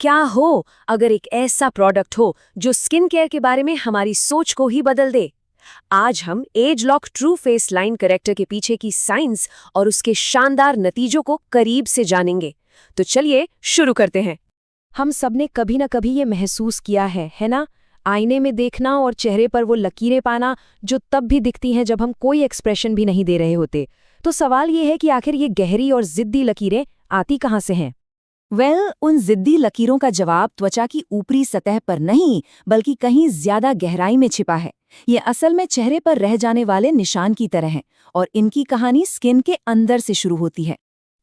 क्या हो अगर एक ऐसा प्रोडक्ट हो जो स्किन केयर के बारे में हमारी सोच को ही बदल दे। आज हम age lock true face line corrector के पीछे की साइंस और उसके शानदार नतीजों को करीब से जानेंगे। तो चलिए शुरू करते हैं। हम सबने कभी न कभी ये महसूस किया है ना? आईने में देखना और चेहरे पर वो लकीरें पाना जो तब भी दिखती हैं जब हम कोई एक्सप्रेशन भी नहीं दे रहे होते। तो सवाल ये है कि आखिर ये गहरी और जिद्दी लकीरें आती कहाँ से हैं? उन जिद्दी लकीरों का जवाब त्वचा की ऊपरी सतह पर नहीं, बल्कि कहीं ज्यादा गहराई में छिपा है। ये असल में चेहरे पर रह जाने वाले निशान की तरह हैं और इनकी कहानी स्किन के अंदर से शुरू होती है।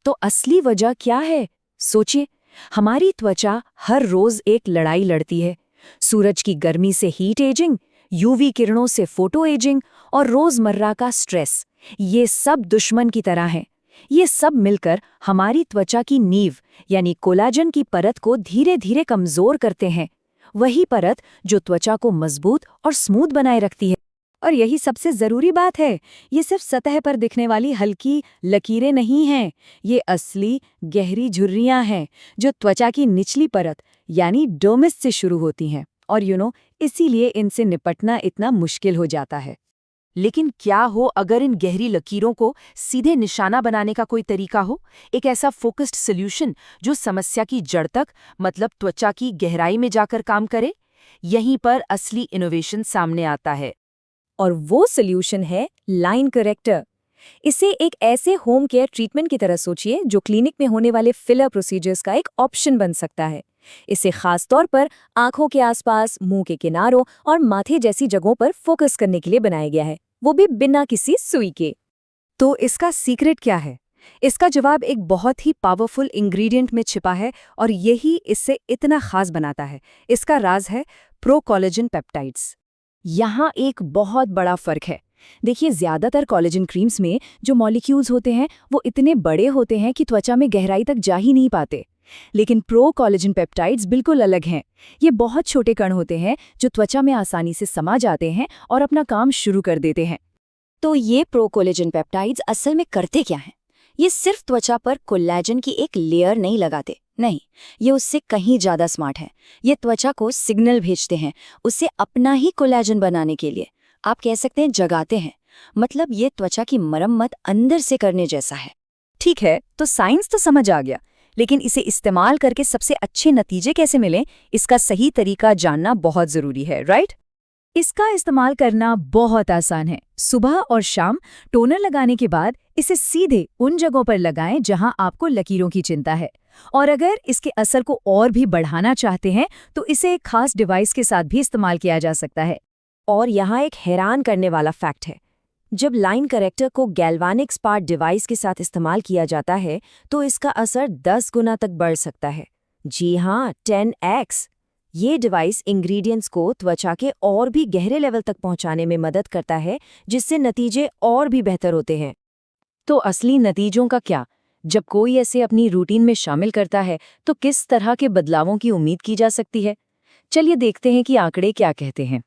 तो असली वजह क्या है? सोचिए, हमारी त्वचा हर रोज एक लड़ाई लड़ती है। सूरज की गर्मी से हीट एजिंग, यूवी किरणों से फोटो एजिंग और रोजमर्रा का स्ट्रेस, ये सब दुश्मन की तरह हैं। ये सब मिलकर हमारी त्वचा की नींव यानी कोलाजन की परत को धीरे धीरे कमजोर करते हैं। वही परत जो त्वचा को मजबूत और स्मूथ बनाए रखती है। और यही सबसे जरूरी बात है, ये सिर्फ सतह पर दिखने वाली हल्की लकीरें नहीं हैं। ये असली गहरी झुर्रियां हैं जो त्वचा की निचली परत यानी डर्मिस से शुरू होती हैं। और इसीलिए इनसे निपटना इतना मुश्किल हो जाता है। लेकिन क्या हो अगर इन गहरी लकीरों को सीधे निशाना बनाने का कोई तरीका हो, एक ऐसा फोकस्ड सॉल्यूशन जो समस्या की जड़ तक, मतलब त्वचा की गहराई में जाकर काम करे? यहीं पर असली इनोवेशन सामने आता है। और वो सॉल्यूशन है लाइन करेक्टर। इसे एक ऐसे होम केयर ट्रीटमेंट की तरह सोचिए जो क्लिनिक में होने वाले फिलर प्रोसीजर्स का एक ऑप्शन बन सकता है। इसे खास तौर पर आंखों के आसपास, मुंह के किनारों और माथे जैसी जगहों पर फोकस करने के लिए बनाया गया है, वो भी बिना किसी सुई के। तो इसका सीक्रेट क्या है? इसका जवाब एक बहुत ही पावरफुल इंग्रेडिएंट में छिपा है और यही इसे इतना खास बनाता है। इसका राज है प्रो कोलेजन पेप्टाइड्स। यहाँ एक बहुत बड़ा फर्क है। देखिए, ज्यादातर कोलेजन क्रीम्स में जो मॉलिक्यूल्स होते हैं वो इतने बड़े होते हैं कि त्वचा में गहराई तक जा ही नहीं पाते। लेकिन प्रो कोलेजन पेप्टाइड्स बिल्कुल अलग हैं। ये बहुत छोटे कण होते हैं जो त्वचा में आसानी से समा जाते हैं और अपना काम शुरू कर देते हैं। तो ये प्रो कोलेजन पेप्टाइड्स असल में करते क्या हैं? ये सिर्फ त्वचा पर कोलेजन की एक लेयर नहीं लगाते, नहीं, ये उससे कहीं ज्यादा स्मार्ट है। ये त्वचा को सिग्नल भेजते हैं उसे अपना ही कोलेजन बनाने के लिए। आप कह सकते हैं जगाते हैं। मतलब ये त्वचा की मरम्मत अंदर से करने जैसा है। ठीक है, तो साइंस तो समझ आ गया, लेकिन इसे इस्तेमाल करके सबसे अच्छे नतीजे कैसे मिलें, इसका सही तरीका जानना बहुत जरूरी है, राइट? इसका इस्तेमाल करना बहुत आसान है। सुबह और शाम टोनर लगाने के बाद इसे सीधे उन जगहों पर लगाएं जहां आपको लकीरों की चिंता है। और अगर इसके असर को और भी बढ़ाना चाहते हैं तो इसे एक खास डिवाइस के साथ भी इस्तेमाल किया जा सकता है। और यहाँ एक हैरान करने वाला फैक्ट है, जब लाइन करेक्टर को गैल्वानिक स्पार्क डिवाइस के साथ इस्तेमाल किया जाता है तो इसका असर 10 गुना तक बढ़ सकता है। जी हाँ, 10x। ये डिवाइस इंग्रेडिएंट्स को त्वचा के और भी गहरे लेवल तक पहुंचाने में मदद करता है, जिससे नतीजे और भी बेहतर होते हैं। तो असली नतीजों का क्या? जब कोई ऐसे अपनी रूटीन में शामिल करता है तो किस तरह के बदलावों की उम्मीद की जा सकती है? चलिए देखते हैं कि आंकड़े क्या कहते हैं।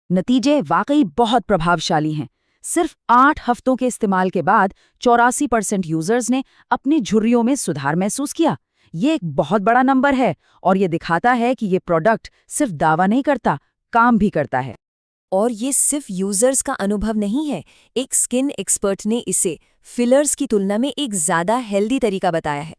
नतीजे वाकई बहुत प्रभावशाली हैं। सिर्फ 8 हफ्तों के इस्तेमाल के बाद 84% यूजर्स ने अपनी झुर्रियों में सुधार महसूस किया। ये एक बहुत बड़ा नंबर है और ये दिखाता है कि ये प्रोडक्ट सिर्फ दावा नहीं करता, काम भी करता है। और ये सिर्फ यूजर्स का अनुभव नहीं है। एक स्किन एक्सपर्ट ने इसे फिलर्स की तुलना में एक ज्यादा हेल्दी तरीका बताया है।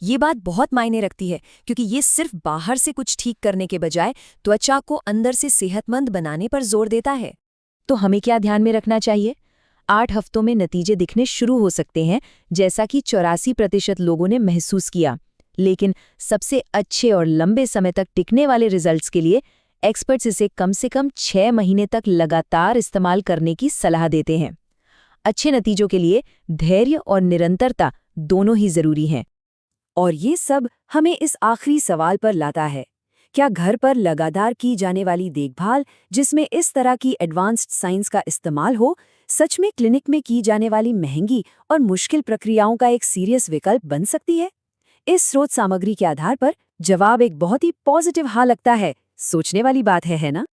ये बात बहुत मायने रखती है क्योंकि ये सिर्फ बाहर से कुछ ठीक करने के बजाय त्वचा को अंदर से सेहतमंद बनाने पर जोर देता है। तो हमें क्या ध्यान में रखना चाहिए? 8 हफ्तों में नतीजे दिखने शुरू हो सकते हैं, जैसा कि 84% लोगों ने महसूस किया। लेकिन सबसे अच्छे और लंबे समय तक टिकने वाले रिजल्ट्स के लिए एक्सपर्ट्स इसे कम से कम 6 महीने तक लगातार इस्तेमाल करने की सलाह देते हैं। अच्छे नतीजों के लिए धैर्य और निरंतरता दोनों ही जरूरी हैं। और ये सब हमें इस आखिरी सवाल पर लाता है, क्या घर पर लगातार की जाने वाली देखभाल जिसमें इस तरह की एडवांस्ड साइंस का इस्तेमाल हो, सच में क्लिनिक में की जाने वाली महंगी और मुश्किल प्रक्रियाओं का एक सीरियस विकल्प बन सकती है? इस स्रोत सामग्री के आधार पर जवाब एक बहुत ही पॉजिटिव हाँ लगता है। सोचने वाली बात है ना?